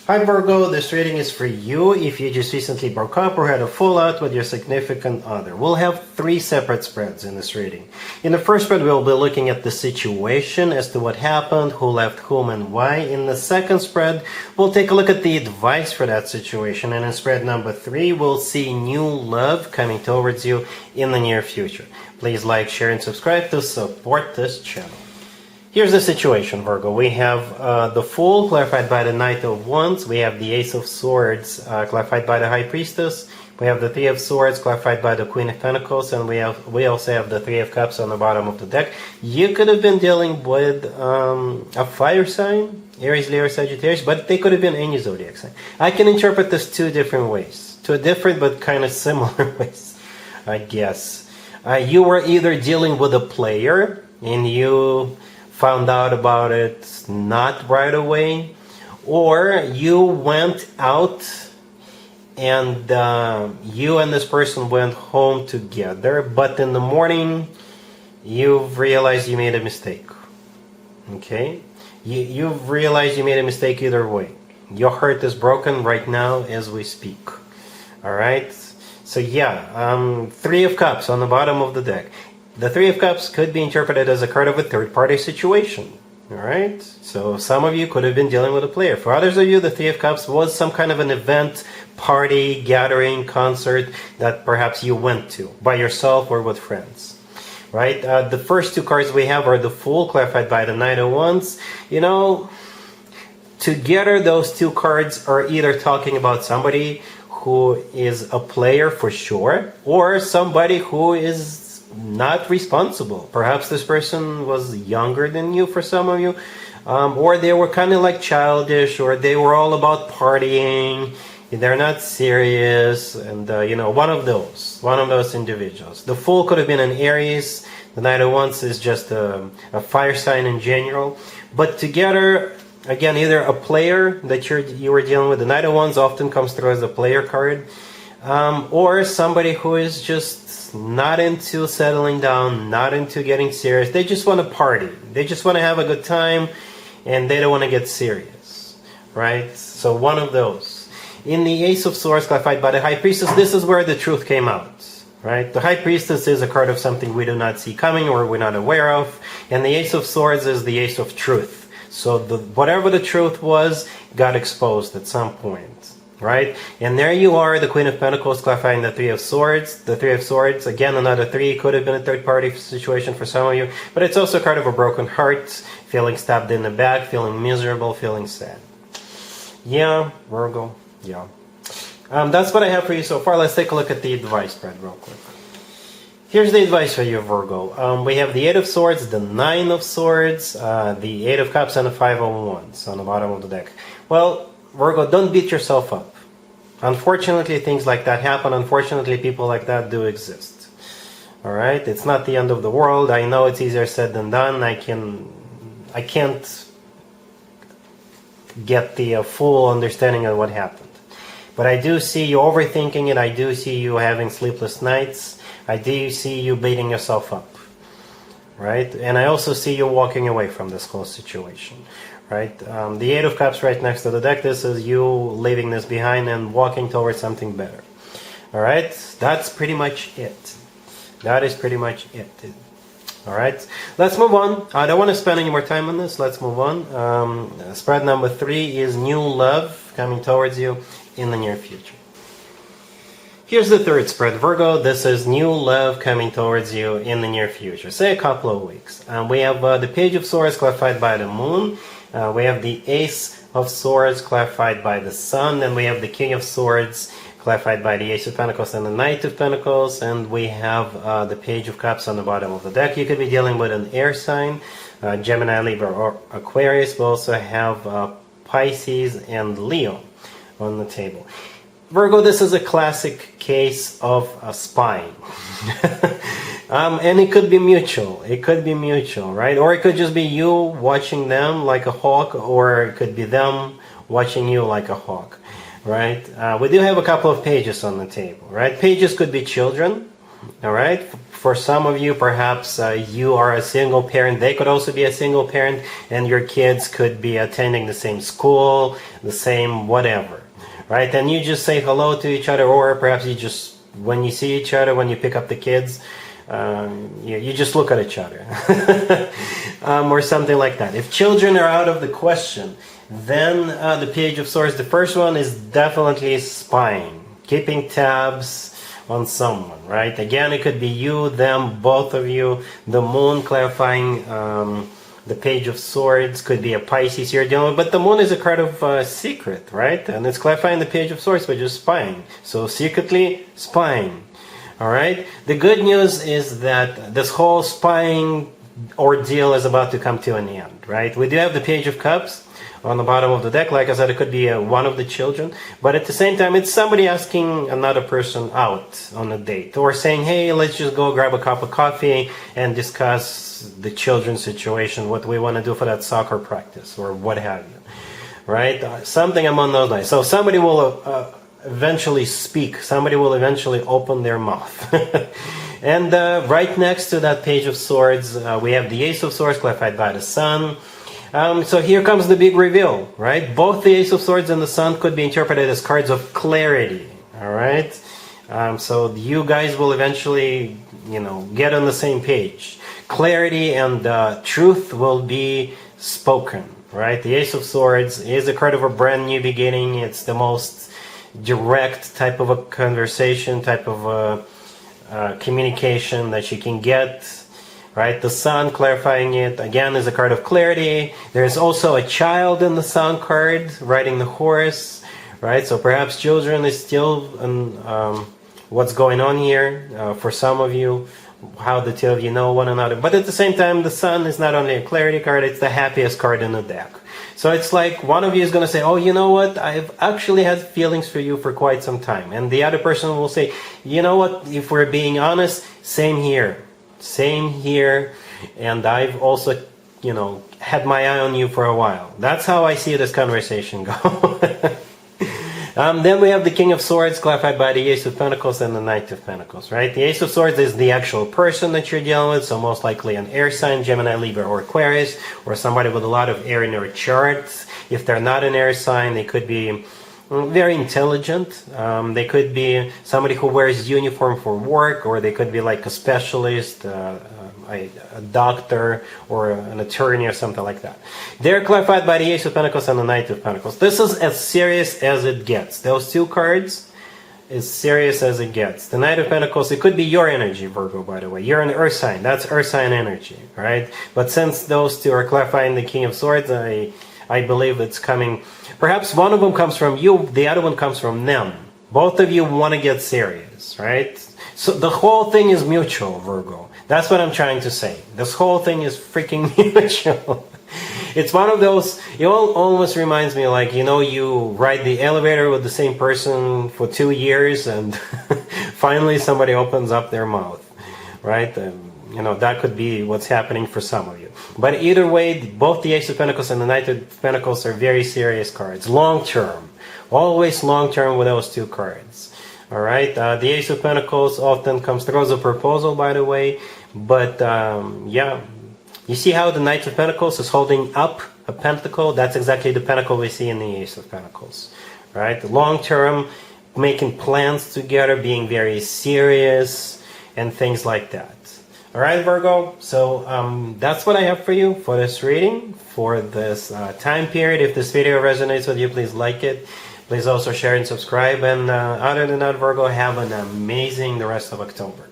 Hi Virgo, this reading is for you if you just recently broke up or had a fallout with your significant other. We'll have 3 separate spreads in this reading. In the first spread, we'll be looking at the situation as to what happened, who left whom and why. In the second spread, we'll take a look at the advice for that situation. And in spread number 3, we'll see new love coming towards you in the near future. Please like, share, and subscribe to support this channel. Here's the situation, Virgo. We have the Fool, clarified by the Knight of Wands. We have the Ace of Swords, clarified by the High Priestess. We have the Three of Swords, clarified by the Queen of Pentacles. And we also have the Three of Cups on the bottom of the deck. You could have been dealing with a fire sign, Aries, Leo, Sagittarius, but they could have been any zodiac sign. I can interpret this 2 different ways. 2 different but kind of similar ways, I guess. You were either dealing with a player, and you found out about it not right away, or you went out and you and this person went home together, but in the morning you've realized you made a mistake. Okay, you've realized you made a mistake either way. Your heart is broken right now as we speak. All right, so yeah, 3 of Cups on the bottom of the deck. The Three of Cups could be interpreted as a card of a third-party situation. Alright? So some of you could have been dealing with a player. For others of you, the Three of Cups was some kind of an event, party, gathering, concert that perhaps you went to by yourself or with friends. Right? The first 2 cards we have are the Fool, clarified by the Knight of Wands. You know, together those 2 cards are either talking about somebody who is a player for sure, or somebody who is not responsible. Perhaps this person was younger than you for some of you, or they were kind of like childish, or they were all about partying, they're not serious, and you know, one of those individuals. The Fool could have been an Aries. The Knight of Wands is just a fire sign in general, but together, again, either a player that you were dealing with. The Knight of Wands often comes through as a player card, or somebody who is just not into settling down, not into getting serious. They just want to party. They just want to have a good time, and they don't want to get serious, right? So one of those. In the Ace of Swords, clarified by the High Priestess, this is where the truth came out, right? The High Priestess is a card of something we do not see coming or we're not aware of, and the Ace of Swords is the Ace of Truth. So whatever the truth was got exposed at some point. Right? And there you are, the Queen of Pentacles, clarifying the Three of Swords. The Three of Swords, again, another 3, could have been a third-party situation for some of you, but it's also a card of a broken heart, feeling stabbed in the back, feeling miserable, feeling sad. Yeah, Virgo, yeah. That's what I have for you so far. Let's take a look at the advice spread real quick. Here's the advice for you, Virgo. We have the 8 of Swords, the 9 of Swords, the 8 of Cups, and the 5 of Wands on the bottom of the deck. Well, Virgo, don't beat yourself up. Unfortunately, things like that happen. Unfortunately, people like that do exist. Alright? It's not the end of the world. I know it's easier said than done. I can't get the full understanding of what happened. But I do see you overthinking it. I do see you having sleepless nights. I do see you beating yourself up. Right? And I also see you walking away from this whole situation. Right? The 8 of Cups right next to the deck, this is you leaving this behind and walking towards something better. Alright? That's pretty much it. That is pretty much it. Alright? Let's move on. I don't want to spend any more time on this. Let's move on. Spread number 3 is new love coming towards you in the near future. Here's the third spread, Virgo. This is new love coming towards you in the near future. Say a couple of weeks. We have the Page of Swords clarified by the Moon. We have the Ace of Swords clarified by the Sun. Then we have the King of Swords clarified by the Ace of Pentacles and the Knight of Pentacles. And we have the Page of Cups on the bottom of the deck. You could be dealing with an air sign, Gemini, Libra, or Aquarius. We also have Pisces and Leo on the table. Virgo, this is a classic case of spying. And it could be mutual. It could be mutual, right? Or it could just be you watching them like a hawk, or it could be them watching you like a hawk, right? We do have a couple of pages on the table, right? Pages could be children, All right. For some of you, perhaps you are a single parent. They could also be a single parent, and your kids could be attending the same school, the same whatever, right? And you just say hello to each other, or perhaps you just, when you see each other, when you pick up the kids, you just look at each other, or something like that. If children are out of the question, then the Page of Swords, the first one is definitely spying, keeping tabs on someone, right? Again, it could be you, them, both of you. The Moon clarifying the Page of Swords, could be a Pisces you're dealing with, but the Moon is a card of secret, right? And it's clarifying the Page of Swords by just spying. So secretly spying, all right? The good news is that this whole spying ordeal is about to come to an end, right? We do have the Page of Cups on the bottom of the deck. Like I said, it could be one of the children, but at the same time, it's somebody asking another person out on a date, or saying, hey, let's just go grab a cup of coffee and discuss the children's situation, what we want to do for that soccer practice, or what have you, right? Something among those lines. So somebody will eventually speak, somebody will eventually open their mouth. And right next to that Page of Swords, we have the Ace of Swords clarified by the Sun. So here comes the big reveal, right? Both the Ace of Swords and the Sun could be interpreted as cards of clarity, all right? So you guys will eventually, get on the same page. Clarity and truth will be spoken, right? The Ace of Swords is a card of a brand new beginning. It's the most direct type of a conversation, type of a communication that you can get. Right, the Sun clarifying it again is a card of clarity. There's also a child in the Sun card riding the horse, right? So perhaps children is still what's going on here for some of you, how the two of you know one another. But at the same time, the Sun is not only a clarity card; it's the happiest card in the deck. So it's like one of you is going to say, "Oh, you know what? I've actually had feelings for you for quite some time," and the other person will say, "You know what? If we're being honest, same here." Same here, and I've also, had my eye on you for a while. That's how I see this conversation go. Then we have the King of Swords clarified by the Ace of Pentacles and the Knight of Pentacles, right? The Ace of Swords is the actual person that you're dealing with, so most likely an air sign, Gemini, Libra, or Aquarius, or somebody with a lot of air in their charts. If they're not an air sign, they could be very intelligent. They could be somebody who wears uniform for work, or they could be like a specialist, a doctor, or an attorney, or something like that. They're clarified by the Ace of Pentacles and the Knight of Pentacles. This is as serious as it gets. Those two cards is serious as it gets. The Knight of Pentacles, it could be your energy, Virgo, by the way. You're an earth sign. That's earth sign energy, right? But since those two are clarifying the King of Swords, I believe it's coming. Perhaps one of them comes from you, the other one comes from them. Both of you want to get serious, right? So the whole thing is mutual, Virgo. That's what I'm trying to say. This whole thing is freaking mutual. It's one of those, it almost reminds me like, you ride the elevator with the same person for 2 years and finally somebody opens up their mouth, right? That could be what's happening for some of you. But either way, both the Ace of Pentacles and the Knight of Pentacles are very serious cards. Long term. Always long term with those two cards. All right? The Ace of Pentacles often comes through as a proposal, by the way. But, yeah. You see how the Knight of Pentacles is holding up a pentacle? That's exactly the pentacle we see in the Ace of Pentacles. Right? Long term, making plans together, being very serious, and things like that. Alright, Virgo, so that's what I have for you for this reading, for this time period. If this video resonates with you, please like it. Please also share and subscribe. And other than that, Virgo, have an amazing the rest of October.